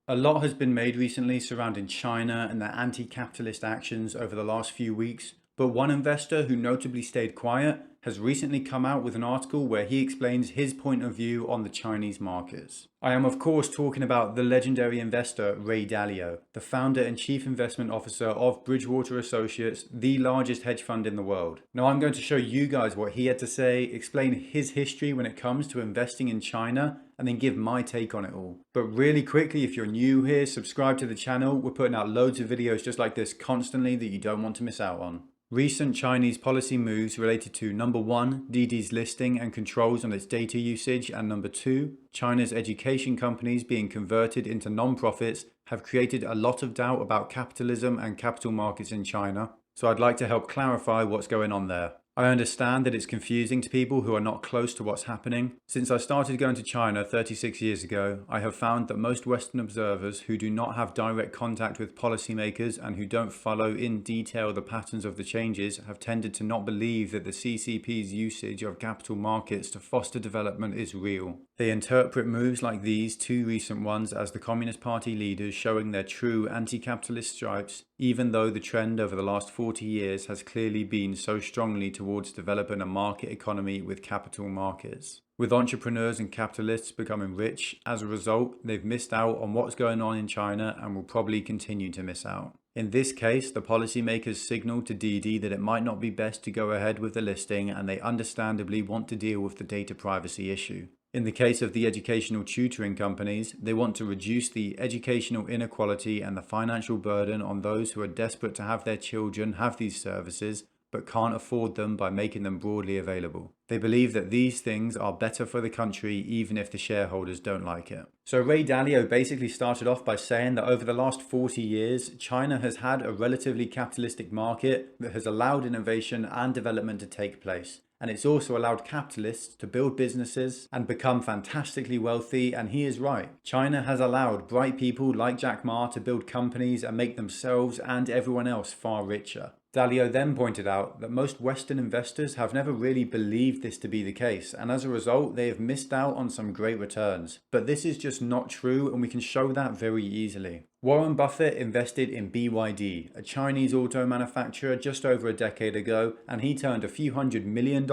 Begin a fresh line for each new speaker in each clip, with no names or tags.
A lot has been made recently surrounding China and their anti-capitalist actions over the last few weeks, but one investor who notably stayed quiet has recently come out with an article where he explains his point of view on the Chinese markets. I am of course talking about the legendary investor Ray Dalio, the founder and chief investment officer of Bridgewater Associates, the largest hedge fund in the world. Now I'm going to show you guys what he had to say, explain his history when it comes to investing in China, and then give my take on it all. But really quickly, if you're new here, subscribe to the channel. We're putting out loads of videos just like this constantly that you don't want to miss out on. Recent Chinese policy moves related to number 1, DiDi's listing and controls on its data usage, and number 2, China's education companies being converted into non-profits have created a lot of doubt about capitalism and capital markets in China. So I'd like to help clarify what's going on there. I understand that it's confusing to people who are not close to what's happening. Since I started going to China 36 years ago, I have found that most Western observers who do not have direct contact with policymakers and who don't follow in detail the patterns of the changes have tended to not believe that the CCP's usage of capital markets to foster development is real. They interpret moves like these 2 recent ones as the Communist Party leaders showing their true anti-capitalist stripes, even though the trend over the last 40 years has clearly been so strongly towards developing a market economy with capital markets. With entrepreneurs and capitalists becoming rich, as a result, they've missed out on what's going on in China and will probably continue to miss out. In this case, the policymakers signaled to DiDi that it might not be best to go ahead with the listing, and they understandably want to deal with the data privacy issue. In the case of the educational tutoring companies, they want to reduce the educational inequality and the financial burden on those who are desperate to have their children have these services but can't afford them by making them broadly available. They believe that these things are better for the country even if the shareholders don't like it. So Ray Dalio basically started off by saying that over the last 40 years, China has had a relatively capitalistic market that has allowed innovation and development to take place. And it's also allowed capitalists to build businesses and become fantastically wealthy, and he is right. China has allowed bright people like Jack Ma to build companies and make themselves and everyone else far richer. Dalio then pointed out that most Western investors have never really believed this to be the case, and as a result they have missed out on some great returns. But this is just not true, and we can show that very easily. Warren Buffett invested in BYD, a Chinese auto manufacturer, just over a decade ago, and he turned a few $100 million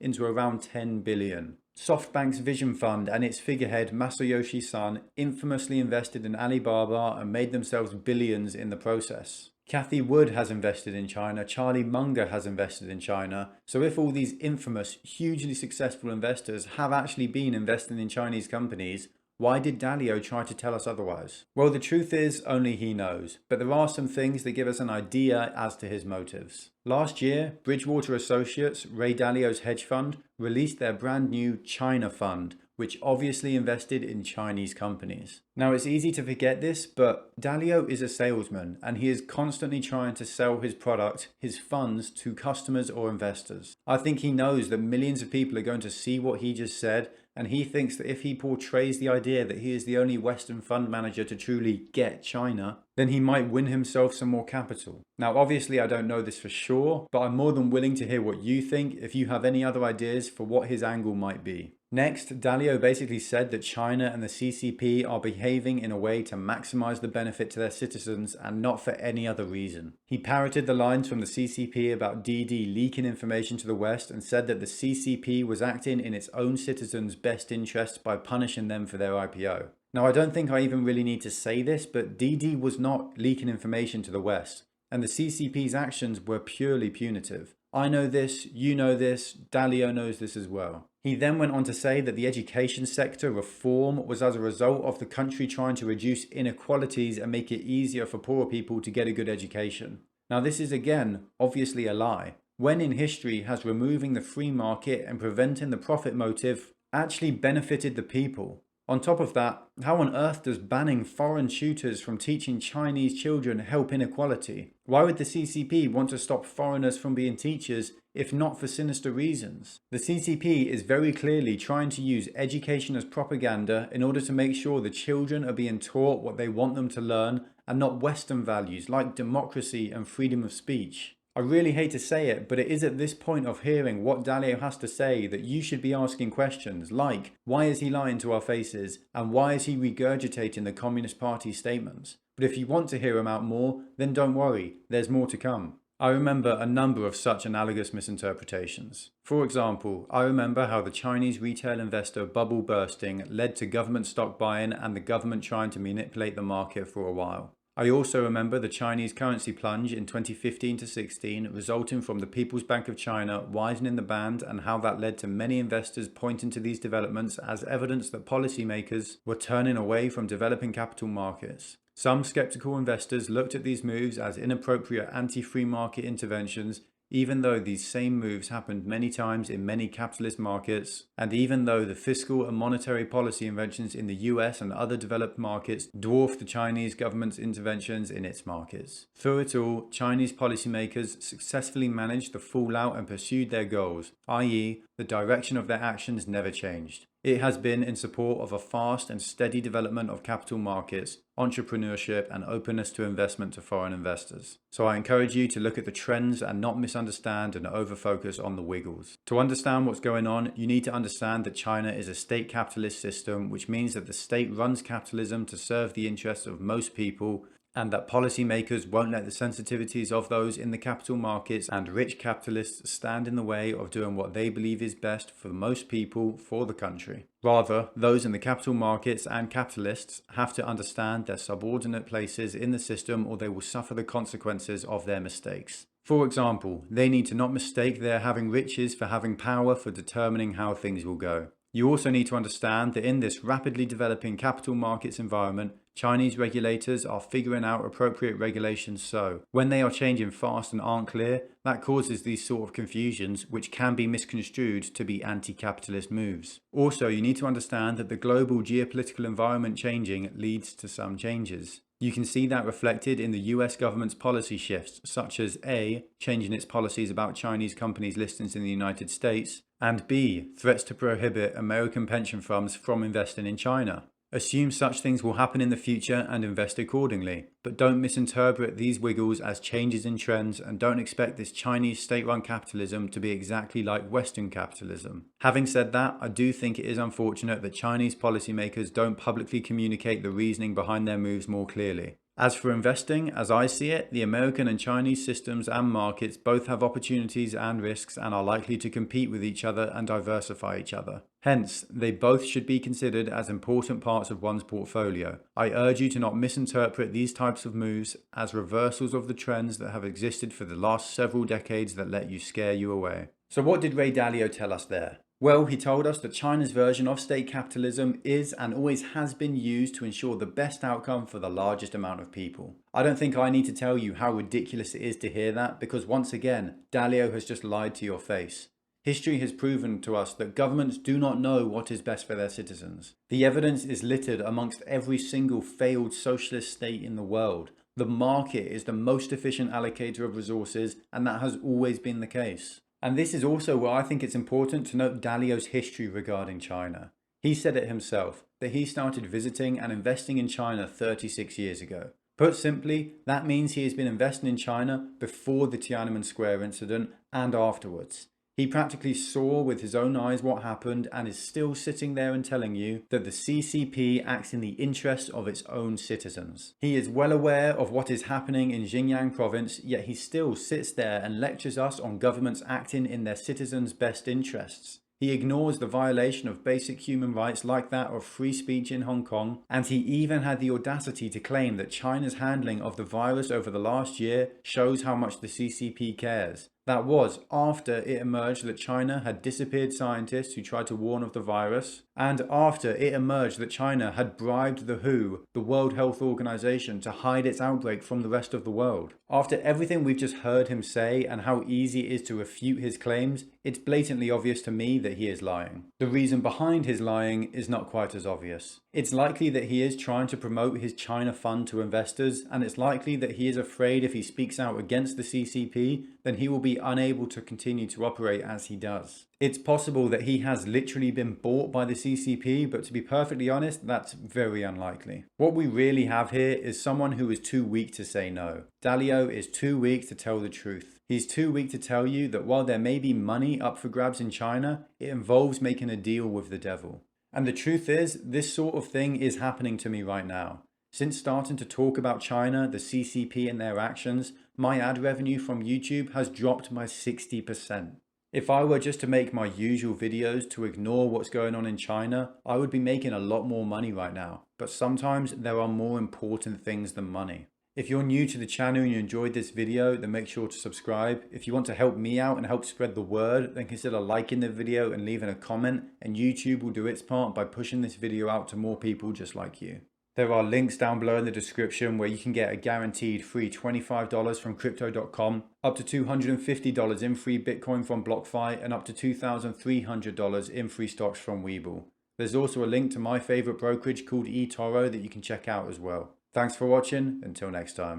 into around 10 billion. SoftBank's Vision Fund and its figurehead Masayoshi Son infamously invested in Alibaba and made themselves billions in the process. Cathie Wood has invested in China, Charlie Munger has invested in China. So if all these infamous, hugely successful investors have actually been investing in Chinese companies, why did Dalio try to tell us otherwise? Well, the truth is, only he knows, but there are some things that give us an idea as to his motives. Last year, Bridgewater Associates, Ray Dalio's hedge fund, released their brand new China fund, which obviously invested in Chinese companies. Now, it's easy to forget this, but Dalio is a salesman and he is constantly trying to sell his product, his funds, to customers or investors. I think he knows that millions of people are going to see what he just said, and he thinks that if he portrays the idea that he is the only Western fund manager to truly get China, then he might win himself some more capital. Now, obviously I don't know this for sure, but I'm more than willing to hear what you think if you have any other ideas for what his angle might be. Next, Dalio basically said that China and the CCP are behaving in a way to maximize the benefit to their citizens and not for any other reason. He parroted the lines from the CCP about DiDi leaking information to the West and said that the CCP was acting in its own citizens' best interests by punishing them for their IPO. Now, I don't think I even really need to say this, but DiDi was not leaking information to the West, and the CCP's actions were purely punitive. I know this, you know this, Dalio knows this as well. He then went on to say that the education sector reform was as a result of the country trying to reduce inequalities and make it easier for poor people to get a good education. Now, this is again obviously a lie. When in history has removing the free market and preventing the profit motive actually benefited the people? On top of that, how on earth does banning foreign tutors from teaching Chinese children help inequality? Why would the CCP want to stop foreigners from being teachers if not for sinister reasons? The CCP is very clearly trying to use education as propaganda in order to make sure the children are being taught what they want them to learn and not Western values like democracy and freedom of speech. I really hate to say it, but it is at this point of hearing what Dalio has to say that you should be asking questions like, why is he lying to our faces, and why is he regurgitating the Communist Party's statements? But if you want to hear him out more, then don't worry, there's more to come. I remember a number of such analogous misinterpretations. For example, I remember how the Chinese retail investor bubble bursting led to government stock buying and the government trying to manipulate the market for a while. I also remember the Chinese currency plunge in 2015 to 16 resulting from the People's Bank of China widening the band and how that led to many investors pointing to these developments as evidence that policymakers were turning away from developing capital markets. Some skeptical investors looked at these moves as inappropriate anti-free market interventions, even though these same moves happened many times in many capitalist markets, and even though the fiscal and monetary policy inventions in the US and other developed markets dwarf the Chinese government's interventions in its markets. Through it all, Chinese policymakers successfully managed the fallout and pursued their goals, i.e., the direction of their actions never changed. It has been in support of a fast and steady development of capital markets, entrepreneurship, and openness to investment to foreign investors. So I encourage you to look at the trends and not misunderstand and overfocus on the wiggles. To understand what's going on, you need to understand that China is a state capitalist system, which means that the state runs capitalism to serve the interests of most people, and that policymakers won't let the sensitivities of those in the capital markets and rich capitalists stand in the way of doing what they believe is best for most people for the country. Rather, those in the capital markets and capitalists have to understand their subordinate places in the system or they will suffer the consequences of their mistakes. For example, they need to not mistake their having riches for having power for determining how things will go. You also need to understand that in this rapidly developing capital markets environment, Chinese regulators are figuring out appropriate regulations, so when they are changing fast and aren't clear, that causes these sort of confusions which can be misconstrued to be anti-capitalist moves. Also, you need to understand that the global geopolitical environment changing leads to some changes. You can see that reflected in the US government's policy shifts, such as A, changing its policies about Chinese companies' listings in the United States, and B, threats to prohibit American pension funds from investing in China. Assume such things will happen in the future and invest accordingly, but don't misinterpret these wiggles as changes in trends and don't expect this Chinese state-run capitalism to be exactly like Western capitalism. Having said that, I do think it is unfortunate that Chinese policymakers don't publicly communicate the reasoning behind their moves more clearly. As for investing, as I see it, the American and Chinese systems and markets both have opportunities and risks and are likely to compete with each other and diversify each other. Hence, they both should be considered as important parts of one's portfolio. I urge you to not misinterpret these types of moves as reversals of the trends that have existed for the last several decades that let you scare you away. So what did Ray Dalio tell us there? Well, he told us that China's version of state capitalism is and always has been used to ensure the best outcome for the largest amount of people. I don't think I need to tell you how ridiculous it is to hear that because once again, Dalio has just lied to your face. History has proven to us that governments do not know what is best for their citizens. The evidence is littered amongst every single failed socialist state in the world. The market is the most efficient allocator of resources, and that has always been the case. And this is also where I think it's important to note Dalio's history regarding China. He said it himself, that he started visiting and investing in China 36 years ago. Put simply, that means he has been investing in China before the Tiananmen Square incident and afterwards. He practically saw with his own eyes what happened and is still sitting there and telling you that the CCP acts in the interests of its own citizens. He is well aware of what is happening in Xinjiang province, yet he still sits there and lectures us on governments acting in their citizens' best interests. He ignores the violation of basic human rights like that of free speech in Hong Kong, and he even had the audacity to claim that China's handling of the virus over the last year shows how much the CCP cares. That was after it emerged that China had disappeared scientists who tried to warn of the virus, and after it emerged that China had bribed the WHO, the World Health Organization, to hide its outbreak from the rest of the world. After everything we've just heard him say and how easy it is to refute his claims, it's blatantly obvious to me that he is lying. The reason behind his lying is not quite as obvious. It's likely that he is trying to promote his China fund to investors, and it's likely that he is afraid if he speaks out against the CCP, then he will be be unable to continue to operate as he does. It's possible that he has literally been bought by the CCP, but to be perfectly honest, that's very unlikely. What we really have here is someone who is too weak to say no. Dalio is too weak to tell the truth. He's too weak to tell you that while there may be money up for grabs in China, it involves making a deal with the devil. And the truth is, this sort of thing is happening to me right now. Since starting to talk about China, the CCP and their actions, my ad revenue from YouTube has dropped by 60%. If I were just to make my usual videos to ignore what's going on in China, I would be making a lot more money right now. But sometimes there are more important things than money. If you're new to the channel and you enjoyed this video, then make sure to subscribe. If you want to help me out and help spread the word, then consider liking the video and leaving a comment, and YouTube will do its part by pushing this video out to more people just like you. There are links down below in the description where you can get a guaranteed free $25 from crypto.com, up to $250 in free Bitcoin from BLOCKFI, and up to $2,300 in free stocks from Webull. There's also a link to my favorite brokerage called eToro that you can check out as well. Thanks for watching. Until next time.